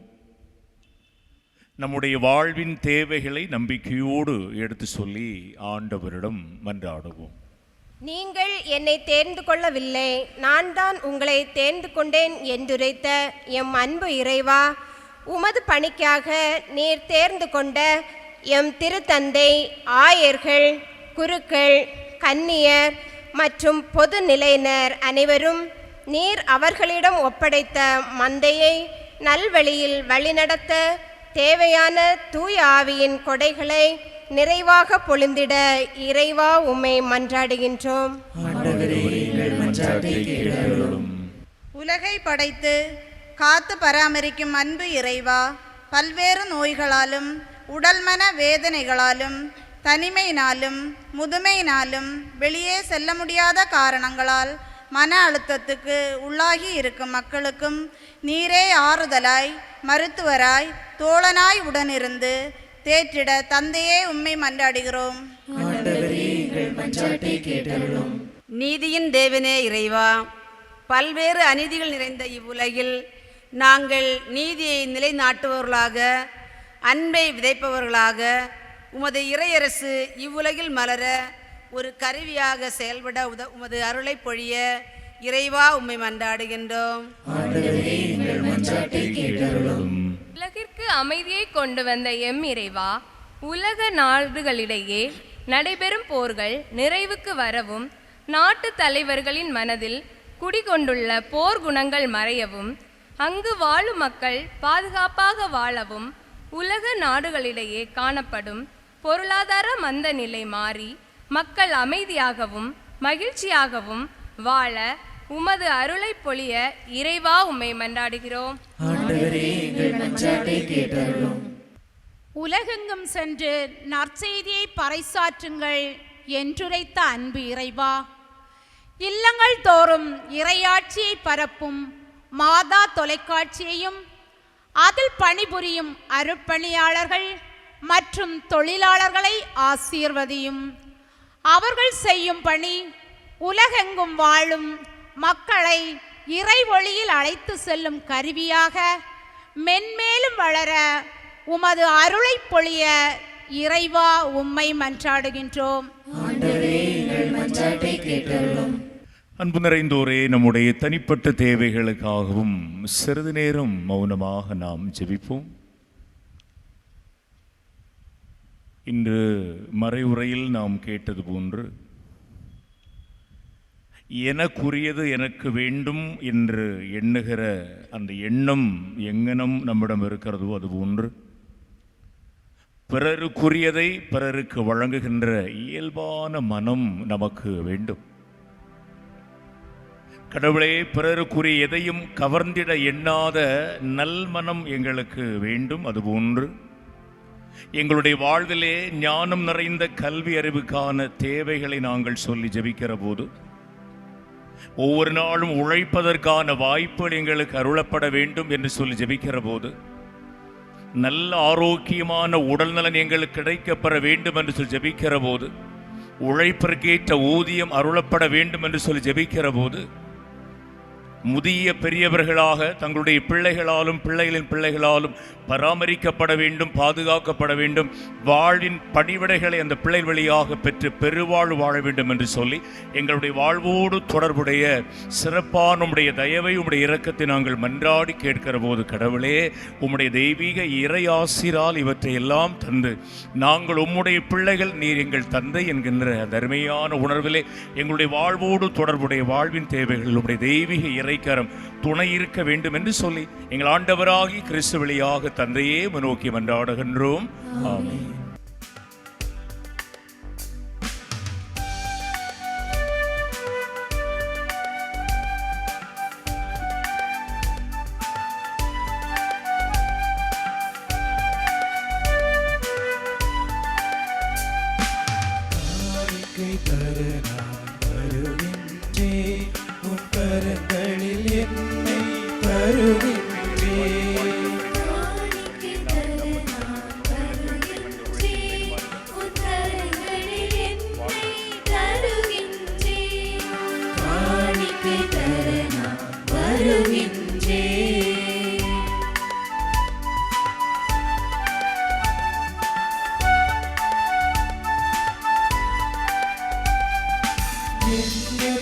நம்முடைய வாழ்வின் தேவைகளை நம்பிக்கையோடு எடுத்து சொல்லி ஆண்டவரிடம் மன்றாடுவோம். நீங்கள் என்னை தேர்ந்து கொள்ளவில்லை, நான் தான் உங்களை தேர்ந்து கொண்டேன் என்றுரைத்த எம் அன்பு இறைவா, உமது பணிக்காக நீர் தேர்ந்து கொண்ட எம் திருத்தந்தை, ஆயர்கள், குருக்கள், கன்னியர் மற்றும் பொது நிலையினர் அனைவரும் நீர் அவர்களிடம் ஒப்படைத்த மந்தையை நல்வழியில் வழிநடத்த தேவையான தூய ஆவியின் கொடைகளை நிறைவாக பொழிந்திட இறைவா உம்மை மன்றாடுகின்றோம். உலகை படைத்து காத்து பராமரிக்கும் அன்பு இறைவா, பல்வேறு நோய்களாலும் உடல்மன வேதனைகளாலும் தனிமையினாலும் முதுமையினாலும் வெளியே செல்ல முடியாத காரணங்களால் மன அழுத்தத்துக்கு உள்ளாகி இருக்கும் மக்களுக்கும் நீரே ஆறுதலாய், மருத்துவராய், தோழனாய் உடனிருந்து தேற்றிட தந்தையே உம்மை மன்றாடுகிறோம். நீதியின் தேவனே இறைவா, பல்வேறு அநீதிகள் நிறைந்த இவ்வுலகில் நாங்கள் நீதியை நிலைநாட்டுபவர்களாக, அன்பை விதைப்பவர்களாக, உமது இறையரசு இவ்வுலகில் மலர ஒரு கருவியாக செயல்பட உமது அருளை பொழிய இறைவா உம்மை மன்றாடுகின்றோம். உலகிற்கு அமைதியை கொண்டு வந்த எம் இறைவா, உலக நாடுகளிடையே நடைபெறும் போர்கள் நிறைவுக்கு வரவும், நாட்டு தலைவர்களின் மனதில் குடிகொண்டுள்ள போர் குணங்கள் மறையவும், அங்கு வாழும் மக்கள் பாதுகாப்பாக வாழவும், உலக நாடுகளிடையே காணப்படும் பொருளாதார மந்த நிலை மாறி மக்கள் அமைதியாகவும் மகிழ்ச்சியாகவும் வாழ உமது அருளை பொழிய இறைவா உம்மை மன்றாடுகிறோம். உலகெங்கும் சென்று நற்செய்தியை பறைசாற்றுங்கள் என்றுரைத்த அன்பு இறைவா, இல்லங்கள் தோறும் இறையாட்சியை பரப்பும் மாதா தொலைக்காட்சியையும் அதில் பணிபுரியும் அருட்பணியாளர்கள் மற்றும் தொழிலாளர்களை ஆசீர்வதியும். அவர்கள் செய்யும் பணி உலகெங்கும் வாழும் மக்களை இறை ஒளியில் அழைத்து செல்லும் கருவியாக மென்மேலும் வளர உமது அருளை பொழிய இறைவா உம்மை மன்றாடுகின்றோம். அன்பு நிறைந்தோரே, நம்முடைய தனிப்பட்ட தேவைகளுக்காகவும் சிறிது நேரம் மௌனமாக நாம் ஜெபிப்போம். இன்று மறைவுரையில் நாம் கேட்டது போன்று எனக்குரியது எனக்கு வேண்டும் என்று எண்ணுகிற அந்த எண்ணம் எங்கனம் நம்மிடம் இருக்கிறதோ அதுபோன்று பிறருக்குரியதை பிறருக்கு வழங்குகின்ற இயல்பான மனம் நமக்கு வேண்டும். கடவுளே, பிறருக்குரிய எதையும் கவர்ந்திட எண்ணாத நல்மனம் எங்களுக்கு வேண்டும். அதுபோன்று எங்களுடைய வாழ்விலே ஞானம் நிறைந்த கல்வி அறிவுக்கான தேவைகளை நாங்கள் சொல்லி ஜெபிக்கிற போது, ஒவ்வொரு நாளும் உழைப்பதற்கான வாய்ப்புகள் எங்களுக்கு அருளப்பட வேண்டும் என்று சொல்லி ஜெபிக்கிற போது, நல்ல ஆரோக்கியமான உடல்நலன் எங்களுக்கு கிடைக்கப்பெற வேண்டும் என்று சொல்லி ஜெபிக்கிற போது, உழைப்பிற்கேற்ற ஊதியம் அருளப்பட வேண்டும் என்று சொல்லி ஜெபிக்கிற போது, முதிய பெரியவர்களாக தங்களுடைய பிள்ளைகளாலும் பிள்ளைகளின் பிள்ளைகளாலும் பராமரிக்கப்பட வேண்டும், பாதுகாக்கப்பட வேண்டும், வாழ்வின் பணிவிடைகளை அந்த பிள்ளை வழியாக பெற்று பெருவாழ்வு வாழ வேண்டும் என்று சொல்லி எங்களுடைய வாழ்வோடு தொடர்புடைய சிறப்பான உம்முடைய தயவை உம்முடைய இரக்கத்தை நாங்கள் மன்றாடி கேட்கிற போது, கடவுளே, உம்முடைய தெய்வீக இறை ஆசிரால் இவற்றை எல்லாம் தந்து நாங்கள் உம்முடைய பிள்ளைகள், நீர் எங்கள் தந்தை என்கின்ற அந்த அருமையான உணர்விலே எங்களுடைய வாழ்வோடு தொடர்புடைய வாழ்வின் தேவைகள் உம்முடைய தெய்வீக இறைக்கரம் துணை இருக்க வேண்டும் என்று சொல்லி எங்கள் ஆண்டவராகி கிறிஸ்து வழியாக தந்தையே நோக்கி மன்றாடுகின்றோம். ஆமென்.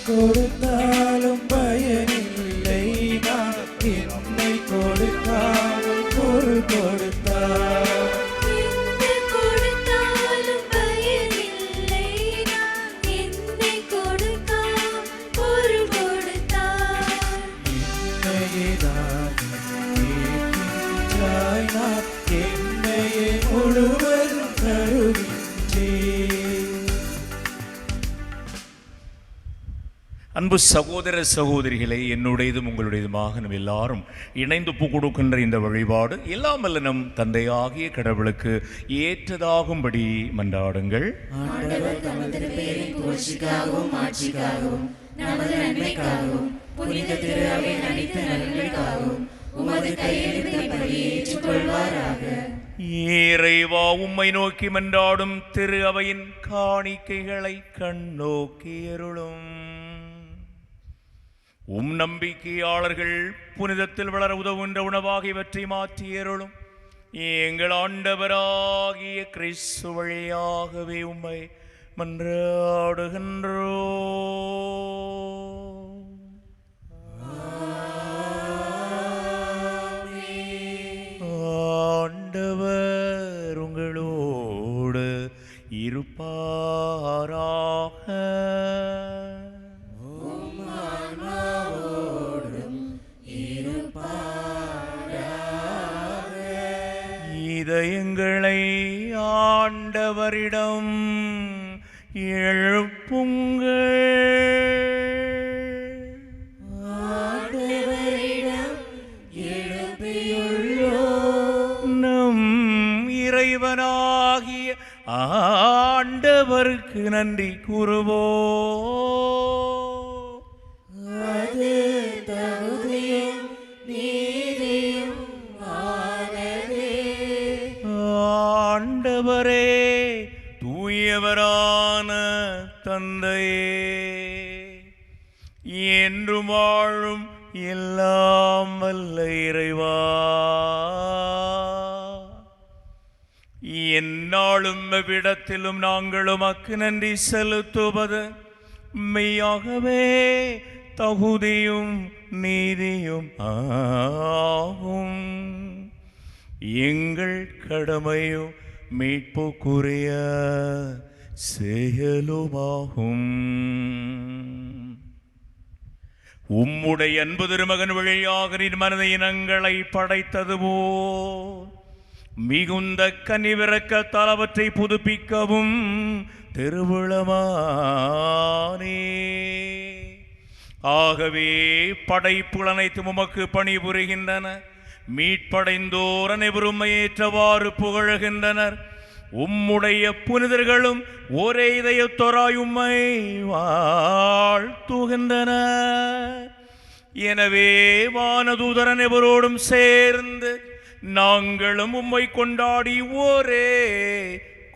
கொடுத்தாலும் பயனில்லை, நான் என்னை கொடுக்காமல் பொருள் கொடுத்தார். என்னையே முழுவதும் தருகின்றேன். அன்பு சகோதர சகோதரிகளை, என்னுடையதும் உங்களுடையதுமாக நம் எல்லாரும் இணைந்து ஒப்பு கொடுக்கின்ற இந்த வழிபாடு எல்லாம் வல்ல நம் தந்தையாகிய கடவுளுக்கு ஏற்றதாகும்படி மன்றாடுங்கள். இறைவா, உம்மை நோக்கி மன்றாடும் திரு அவையின் காணிக்கைகளை கண்ணோக்கி அருளும். உம் நம்பிக்கையாளர்கள் புனிதத்தில் வளர உதவுகின்ற உணவாக இவற்றை மாற்றி அருளும். எங்கள் ஆண்டவராகிய கிறிஸ்து வழியாகவே உம்மை மன்றாடுகின்றோம். ஆண்டவர் உங்களோடு இருப்பாராக. இதயங்களை ஆண்டவரிடம் எழுப்புங்கள். நம் இறைவனாகிய ஆண்டவருக்கு நன்றி கூறுவோம். ஆண்டவரே, தூயவரான தந்தையே, என்றும் வாழும் எந்நாளும் எவ்விடத்திலும் நாங்கள் உமக்கு நன்றி செலுத்துவது மெய்யாகவே தகுதியும் நீதியும் ஆகும். எங்கள் கடமையும் மீட்புக்குரிய செயலுமாகும். உம்முடைய அன்பு திருமகன் வழியாக நீர் மனித இனங்களை படைத்ததுவோ மிகுந்த கனிவிறக்க தலவற்றை புதுப்பிக்கவும் திருவிழமானே. ஆகவே படைப்புகள் அனைத்தும் உமக்கு பணிபுரிகின்றன. மீட்படைந்தோர் அனைவரும் ஏற்றவாறு புகழுகின்றனர். உம்முடைய புனிதர்களும் ஒரே இதயத்தோராய் உம்மை வாழ்த்துகின்றனர். எனவே வானதூதர் அனைவரோடும் சேர்ந்து நாங்களும் உம்மை கொண்டாடி ஒரே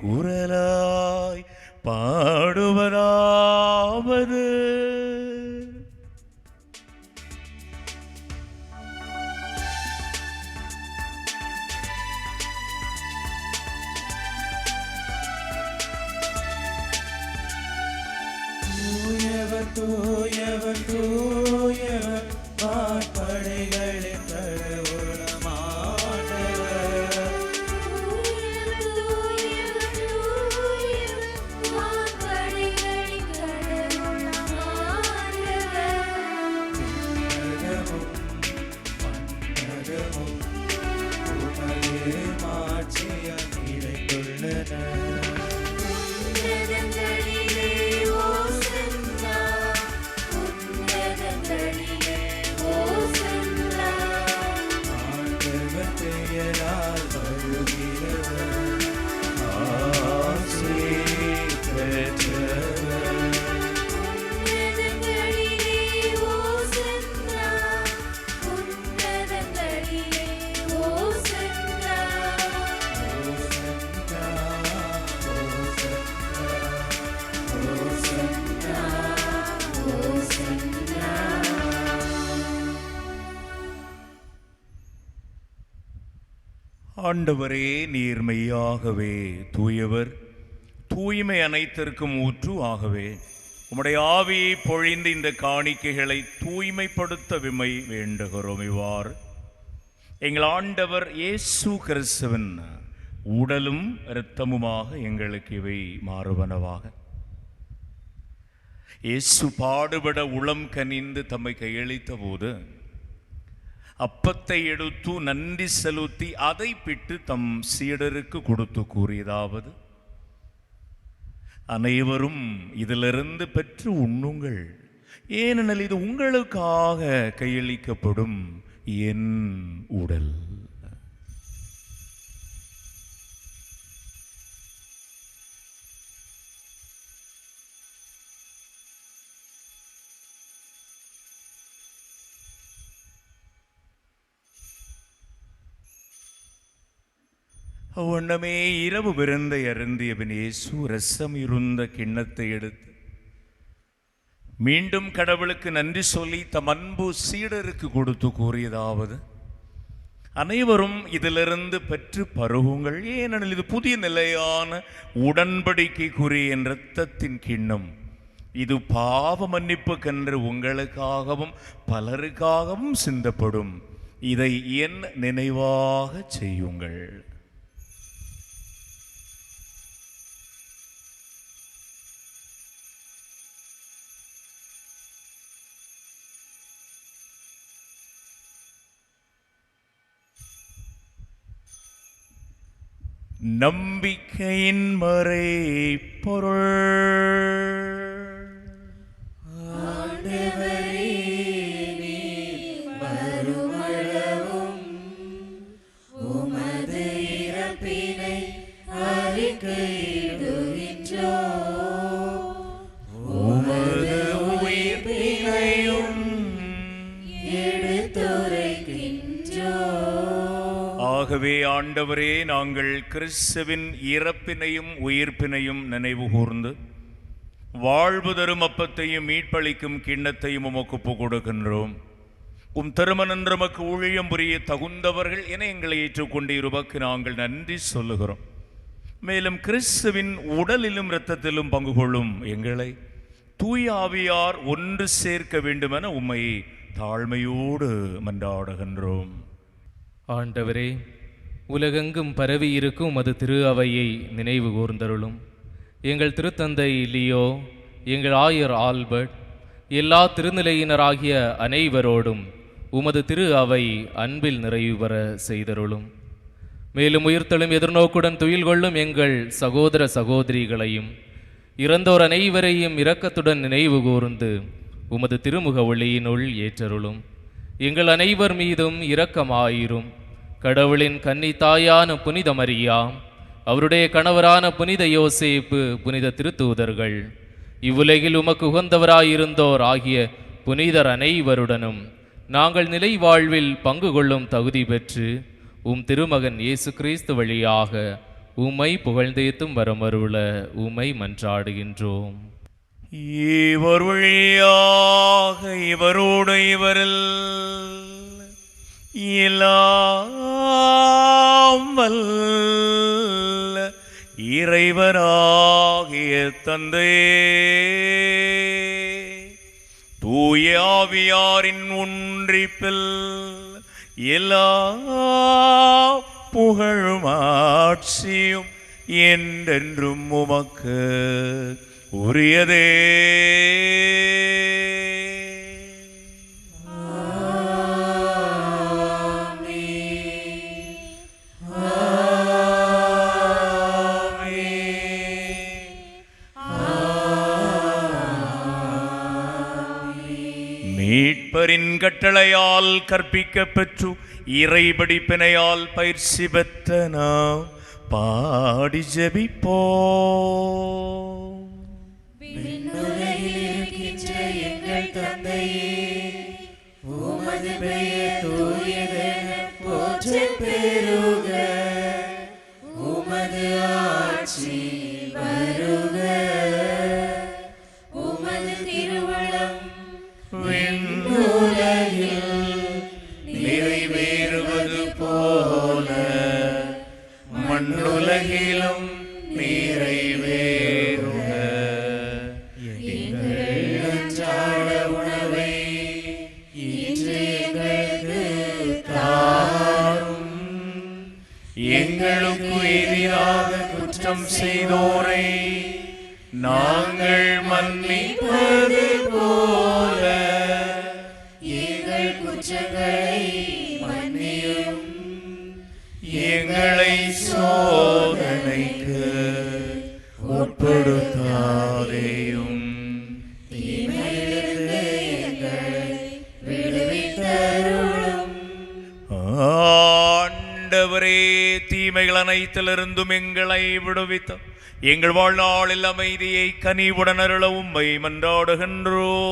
குரலாய் பாடுவதாவது: தூயவர் தூயவர் தூயவர் வான்படைகளின் கடவுளமானவர். மன்னகமும் உமது மாட்சியால் நிறைந்துள்ளன. ஆண்டவரே, நீர் மெய்யாகவே தூயவர், தூய்மை அனைத்திற்கும் ஊற்று. ஆகவே உம்முடைய ஆவியை பொழிந்து இந்த காணிக்கைகளை தூய்மைப்படுத்த விமை வேண்டுகிறோம். இவ்வாறு எங்கள் ஆண்டவர் இயேசு கிறிஸ்துவின் உடலும் இரத்தமுமாக எங்களுக்கு இவை மாறுவனவாக. இயேசு பாடுபட உளம் கனிந்து தம்மை கையளித்த போது அப்பத்தை எடுத்து நன்றி செலுத்தி அதை பிட்டு தம் சீடருக்கு கொடுத்து கூறியதாவது: அனைவரும் இதிலிருந்து பெற்று உண்ணுங்கள், ஏனெனில் இது உங்களுக்காக கையளிக்கப்படும் என் உடல். அவ்வண்ணமே இரவு விருந்தை அருந்திய பின் இயேசு ரசம் இருந்த கிண்ணத்தை எடுத்து மீண்டும் கடவுளுக்கு நன்றி சொல்லி தம் அன்பு சீடருக்கு கொடுத்து கூறியதாவது: அனைவரும் இதிலிருந்து பெற்று பருகுங்கள், ஏனெனில் இது புதிய நிலையான உடன்படிக்கைக்குரிய என் இரத்தத்தின் கிண்ணம். இது பாவ மன்னிப்புக்கென்று உங்களுக்காகவும் பலருக்காகவும் சிந்தப்படும். இதை என் நினைவாக செய்யுங்கள். நம்பிக்கையின் மறைபொருள். ஆண்டவரே, நீர் வருமளவும் உமது இறப்பினை அறிக்கையிடுகின்றோம், உமது உயிர்ப்பினையும் எடுத்துரைக்கின்றோம். ஆகவே ஆண்டவரே, நாங்கள் கிறிஸ்துவின் இறப்பினையும் உயிர்ப்பினையும் நினைவு கூர்ந்து வாழ்வு தரும் அப்பத்தையும் மீட்பளிக்கும் கிண்ணத்தையும் உமக்கு ஒப்புக் கொடுக்கின்றோம். உம் திருமணம் நமக்கு ஊழியம் புரிய தகுந்தவர்கள் என எங்களை ஏற்றுக்கொண்டு உமக்கு நாங்கள் நன்றி சொல்லுகிறோம். மேலும் கிறிஸ்துவின் உடலிலும் இரத்தத்திலும் பங்கு கொள்ளும் எங்களை தூய ஆவியார் ஒன்று சேர்க்க வேண்டுமென உம்மை தாழ்மையோடு மன்றாடுகின்றோம். ஆண்டவரே, உலகெங்கும் பரவி இருக்கும் அது திரு அவையை நினைவு கூர்ந்தருளும். எங்கள் திருத்தந்தை லியோ, எங்கள் ஆயர் ஆல்பர்ட், எல்லா திருநிலையினராகிய அனைவரோடும் உமது திரு அவை அன்பில் நிறைவு பெற செய்தருளும். மேலும் உயிர்த்தெழும் எதிர்நோக்குடன் துயில் கொள்ளும் எங்கள் சகோதர சகோதரிகளையும் இறந்தோர் அனைவரையும் இரக்கத்துடன் நினைவு கூர்ந்து உமது திருமுக ஒளியினுள் ஏற்றருளும். எங்கள் அனைவர் மீதும் இரக்கமாயிரும். கடவுளின் கன்னி தாயான புனித மரியா, அவருடைய கணவரான புனித யோசேப்பு, புனித திருத்தூதர்கள், இவ்வுலகில் உமக்கு உகந்தவராயிருந்தோர் ஆகிய புனிதர் அனைவருடனும் நாங்கள் நிலை வாழ்வில் பங்கு கொள்ளும் தகுதி பெற்று உம் திருமகன் இயேசு கிறிஸ்து வழியாக உம்மை புகழ்ந்தேத்தும் வரமருள உம்மை மன்றாடுகின்றோம். இவர் வழியாக இவரோடு இவரில் எல்லாம் வல்ல இறைவனாகிய தந்தையே, தூய ஆவியாரின் ஒன்றிப்பில் எல்லா புகழும் ஆட்சியும் என்றென்றும் உமக்கு உரியதே. மீட்பரின் கட்டளையால் கற்பிக்க பெற்று இறைபடிப்பினையால் பயிற்சி பெற்ற நாம் பாடி ஜெபிப்போம். விண்ணுலகில் இருக்கின்ற எங்கள் தந்தையே, உமது பெயர் தூயதென போற்றப் பெறுக. உமது ஆட்சி வருக. உமது திருவுளம் விண்ணுலகில் நிறைவேறுவது போல மண்ணுலகிலும் நிறைவேறுக. எங்கள் அன்றாட உணவை இன்று எங்களுக்கு தாரும். எங்களுக்கு எதிராக குற்றம் செய்தோரை நாங்கள் மன்னிப்பது போல எங்கள் குற்றங்களை மன்னியும். எங்களை சோதனைக்கு உட்படுத்தாதேயும், தீமையிலிருந்து எங்களை விடுவித்தருளும். ஆண்டவரே, தீமைகள் அனைத்திலிருந்தும் எங்களை விடுவித்த எங்கள் வாழ்நாளில் அமைதியை கனிவுடன் அருள உம்மை மன்றாடுகின்றோம்.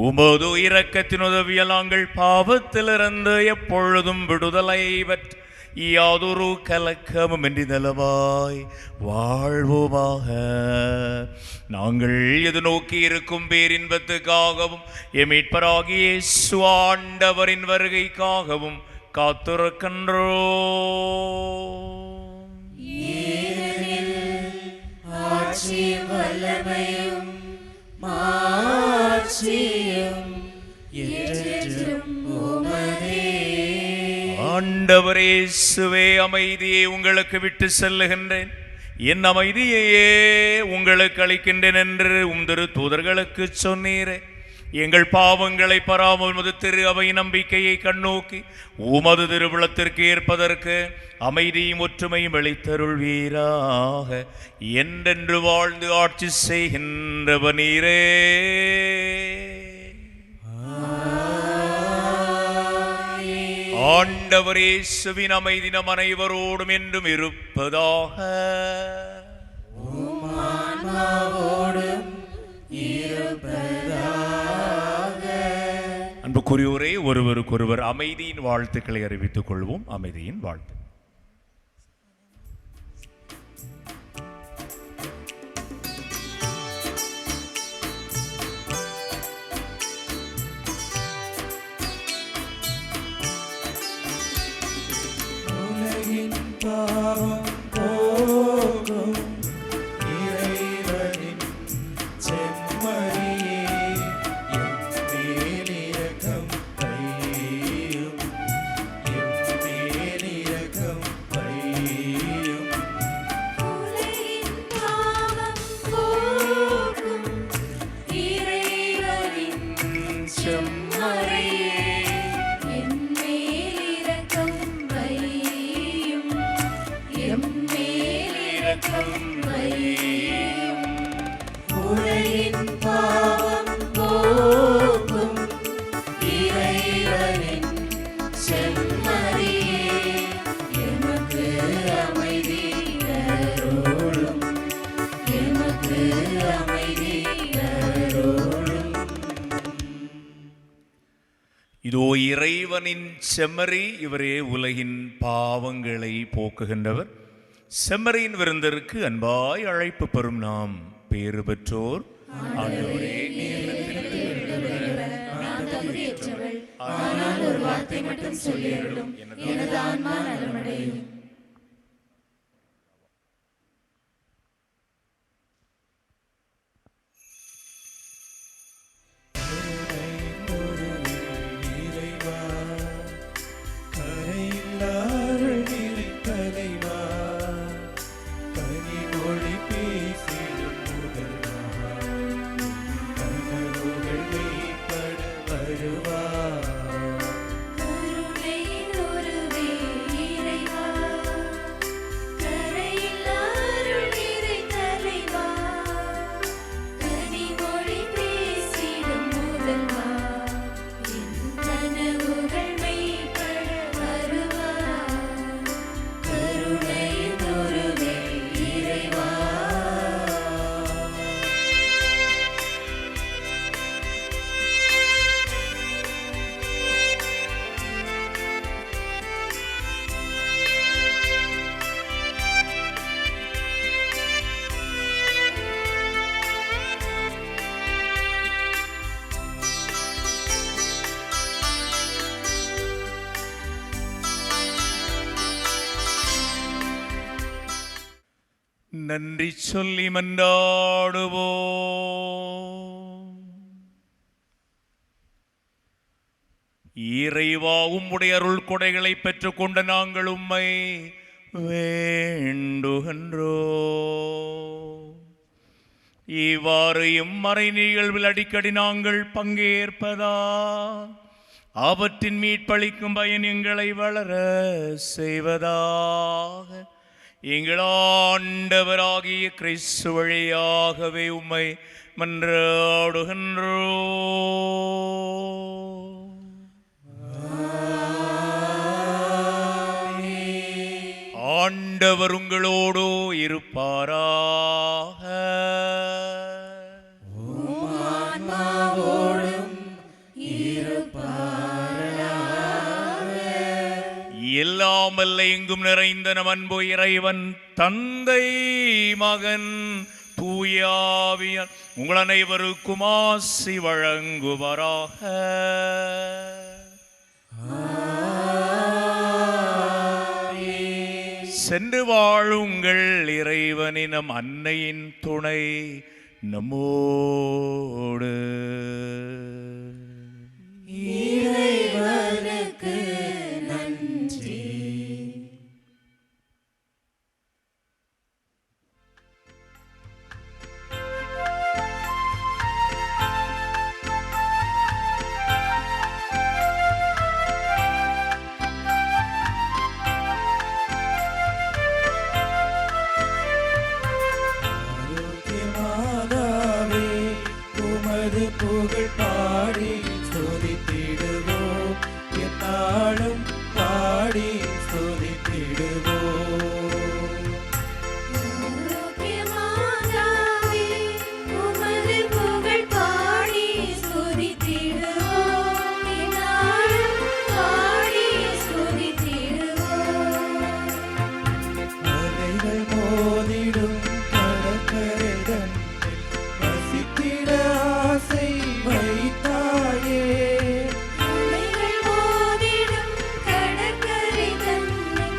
உமது இரக்கத்தின் உதவியால் நாங்கள் பாவத்திலிருந்து எப்பொழுதும் விடுதலை பெற்று யாதொரு கலக்கமும் இன்றி நலமாய் வாழ்வோமாக. நாங்கள் எதிர்நோக்கி இருக்கும் பேரின்பத்துக்காகவும் எமீட்பராகிய இயேசு ஆண்டவரின் வருகைக்காகவும் காத்திருக்கின்றோம். ஆட்சியும் வல்லமையும் மாட்சியும் என்றென்றும் உமதே. ஆண்டவரே இயேசுவே, அமைதியை உங்களுக்கு விட்டு செல்லுகின்றேன், என் அமைதியையே உங்களுக்கு அளிக்கின்றேன் என்று உம் திரு தூதர்களுக்கு சொன்னீரே. எங்கள் பாவங்களை பராமல் உமது திரு அவை நம்பிக்கையை கண்ணோக்கி உமது திருவிழத்திற்கு ஏற்பதற்கு அமைதியும் ஒற்றுமையும் அளித்தருள்வீராக. என்றென்று வாழ்ந்து ஆட்சி செய்கின்றவ நீரே. ஆண்டவர் இயேசுவின் அமைதி நம் அனைவரோடும் என்றும் இருப்பதாக. அன்புக்குரியோரே, ஒருவருக்கொருவர் அமைதியின் வாழ்த்துக்களை அறிவித்துக் கொள்வோம். அமைதியின் வாழ்த்து. உலகின் பாவம் இதோ இறைவனின் செம்மறி, இவரே உலகின் பாவங்களை போக்குகின்றவர். செம்மறியின் விருந்திற்கு அன்பாய் அழைப்பு பெறும் நாம் பேறு பெற்றோர். ஆண்டவரே, ஆனால் ஒரு வார்த்தை மட்டும் சொல்லியருளும், எனது ஆன்மா நலமடையும். நன்றி சொல்லி மன்றாடுவோம். இறைவா, உம்முடைய அருள் கொடைகளை பெற்றுக்கொண்ட நாங்கள் உம்மை வேண்டுகின்றோ. இவ்வாறு இம்மறை நிகழ்வில் அடிக்கடி நாங்கள் பங்கேற்பதா அவற்றின் மீட்பளிக்கும் பயன் எங்களை வளர செய்வதாக எங்கள் ஆண்டவராகிய கிறிஸ்து வழியாகவே உம்மை மன்றாடுகின்றோ. ஆண்டவர் உங்களோடு இருப்பாராக. எல்லாம் அல்ல எங்கும் நிறைந்த நம் அன்பு இறைவன் தந்தை, மகன், தூயாவியார் உங்கள் அனைவருக்கும் ஆசி வழங்குவாராக. சென்று வாழுங்கள். இறைவனின் நம் அன்னையின் துணை நம்மோடு. இறைவனுக்கு நன்றி. மாதாவே, உமது புகழ் பாடி ஸ்துதித்திடுவோம், எந்நாளும் பாடி ஸ்துதித்திடுவோம். அலைகள் மோதிடும் கடற்கரை தன்னில் வசித்திட ஆசை வைத்தாயே. அலைகள் மோதிடும் கடற்கரை தன்னில்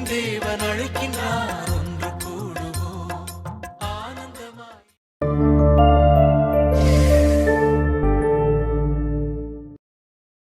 என் தேவன் அழைக்கின்றார்